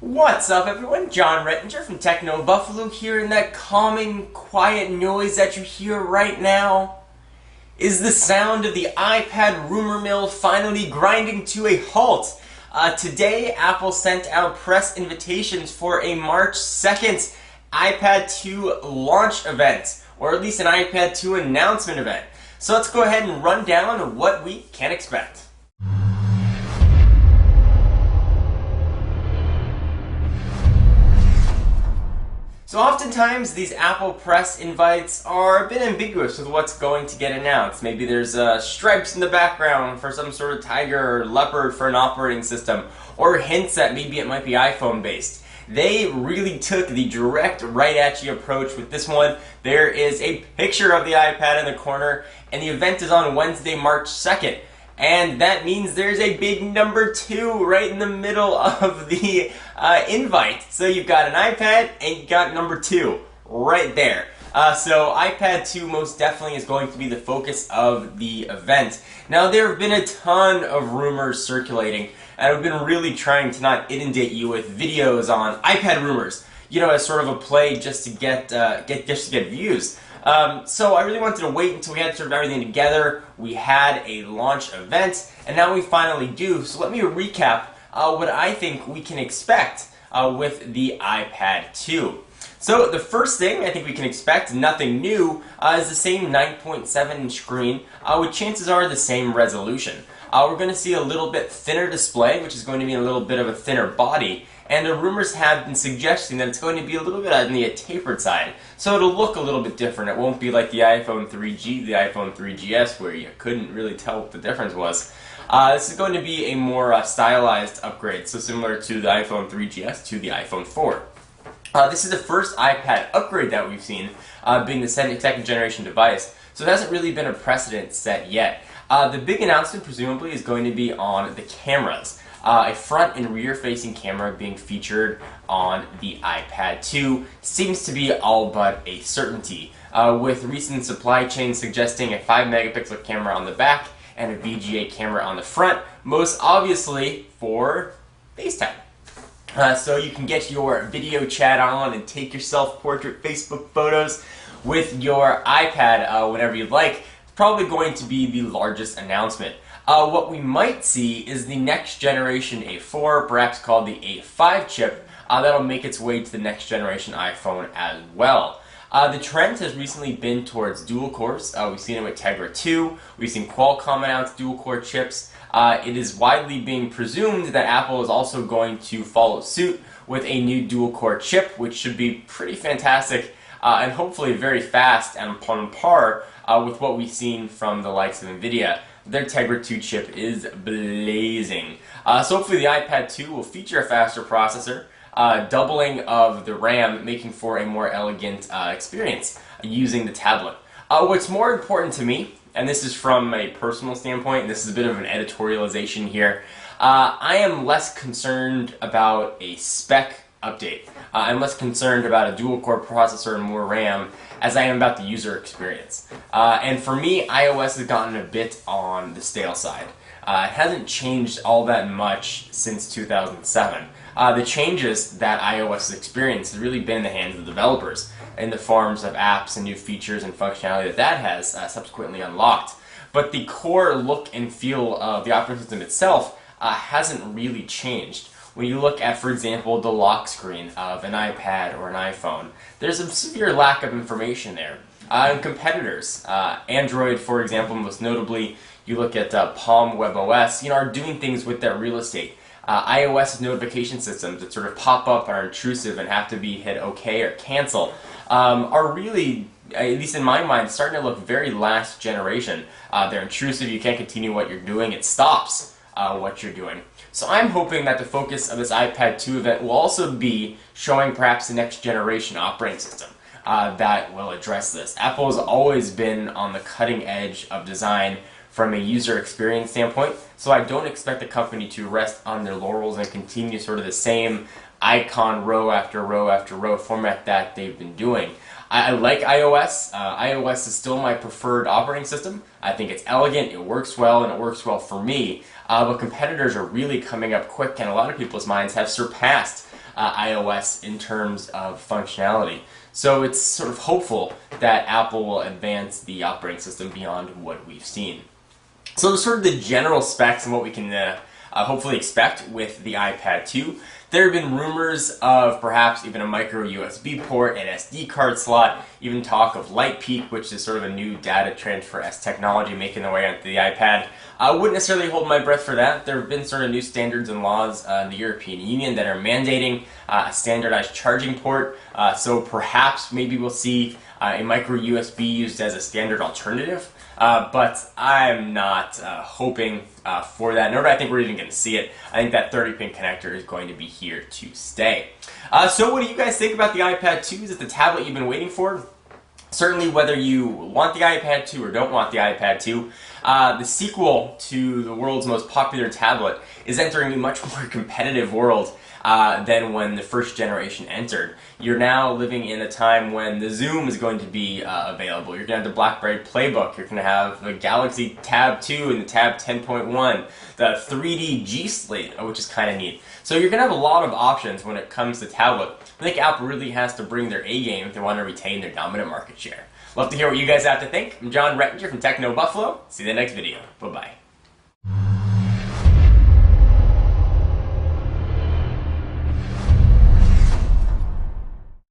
What's up, everyone? John Rettinger from Techno Buffalo here, and that calming, quiet noise that you hear right now is the sound of the iPad rumor mill finally grinding to a halt. Today, Apple sent out press invitations for a March 2nd iPad 2 launch event, or at least an iPad 2 announcement event. So let's go ahead and run down what we can expect. So oftentimes these Apple press invites are a bit ambiguous with what's going to get announced. Maybe there's stripes in the background for some sort of tiger or leopard for an operating system, or hints that maybe it might be iPhone based. They really took the direct right at you approach with this one. There is a picture of the iPad in the corner, and the event is on Wednesday, March 2nd. And that means there's a big number 2 right in the middle of the invite. So you've got an iPad and you got number 2 right there. So iPad 2 most definitely is going to be the focus of the event. Now there have been a ton of rumors circulating, and I've been really trying to not inundate you with videos on iPad rumors, you know, as sort of a play just to get views. So I really wanted to wait until we had sort of everything together. We had a launch event, and now we finally do. So let me recap what I think we can expect with the iPad 2. So the first thing I think we can expect, nothing new, is the same 9.7-inch screen with chances are the same resolution. We're going to see a little bit thinner display, which is going to be a little bit of a thinner body. And the rumors have been suggesting that it's going to be a little bit on the tapered side. So it'll look a little bit different. It won't be like the iPhone 3G, the iPhone 3GS, where you couldn't really tell what the difference was. This is going to be a more stylized upgrade, so similar to the iPhone 3GS to the iPhone 4. This is the first iPad upgrade that we've seen, being the second generation device, so it hasn't really been a precedent set yet. The big announcement presumably is going to be on the cameras. A front and rear facing camera being featured on the iPad 2 seems to be all but a certainty, with recent supply chain suggesting a 5-megapixel camera on the back and a VGA camera on the front, most obviously for FaceTime. So you can get your video chat on and take your self-portrait Facebook photos with your iPad whenever you'd like. It's probably going to be the largest announcement. What we might see is the next generation A4, perhaps called the A5 chip, that'll make its way to the next generation iPhone as well. The trend has recently been towards dual cores. We've seen it with Tegra 2, we've seen Qualcomm announce dual core chips. It is widely being presumed that Apple is also going to follow suit with a new dual core chip, which should be pretty fantastic and hopefully very fast and on par with what we've seen from the likes of NVIDIA. Their Tegra 2 chip is blazing. So hopefully the iPad 2 will feature a faster processor, doubling of the RAM, making for a more elegant experience using the tablet. What's more important to me, and this is from a personal standpoint, and this is a bit of an editorialization here, I am less concerned about a spec update. I'm less concerned about a dual-core processor and more RAM as I am about the user experience. And for me, iOS has gotten a bit on the stale side. It hasn't changed all that much since 2007. The changes that iOS has experienced has really been in the hands of the developers in the forms of apps and new features and functionality that has subsequently unlocked. But the core look and feel of the operating system itself hasn't really changed. When you look at, for example, the lock screen of an iPad or an iPhone, there's a severe lack of information there. Competitors, Android, for example, most notably, you look at Palm WebOS, are doing things with their real estate. iOS notification systems that sort of pop up, are intrusive, and have to be hit OK or cancel, are really, at least in my mind, starting to look very last generation. They're intrusive, you can't continue what you're doing, it stops what you're doing. So I'm hoping that the focus of this iPad 2 event will also be showing perhaps the next generation operating system that will address this. Apple has always been on the cutting edge of design from a user experience standpoint, so I don't expect the company to rest on their laurels and continue sort of the same icon row after row after row format that they've been doing. I like iOS. iOS is still my preferred operating system. I think it's elegant, it works well, and it works well for me. But competitors are really coming up quick, and a lot of people's minds have surpassed iOS in terms of functionality. So it's sort of hopeful that Apple will advance the operating system beyond what we've seen. So those are sort of the general specs and what we can hopefully expect with the iPad 2. There have been rumors of perhaps even a micro USB port, an SD card slot, even talk of LightPeak, which is sort of a new data transfer-esque technology making their way onto the iPad. I wouldn't necessarily hold my breath for that. There have been sort of new standards and laws in the European Union that are mandating a standardized charging port, so perhaps maybe we'll see a micro USB used as a standard alternative. But I'm not hoping for that, nor do I think we're even going to see it. I think that 30-pin connector is going to be here to stay. So what do you guys think about the iPad 2? Is it the tablet you've been waiting for? Certainly, whether you want the iPad 2 or don't want the iPad 2, the sequel to the world's most popular tablet is entering a much more competitive world than when the first generation entered. You're now living in a time when the Zoom is going to be available. You're going to have the BlackBerry Playbook. You're going to have the Galaxy Tab 2 and the Tab 10.1, the 3D G Slate, which is kind of neat. So you're going to have a lot of options when it comes to tablet. I think Apple really has to bring their A game if they want to retain their dominant market share. Love to hear what you guys have to think. I'm John Rettinger from Techno Buffalo. See you in the next video. Bye-bye.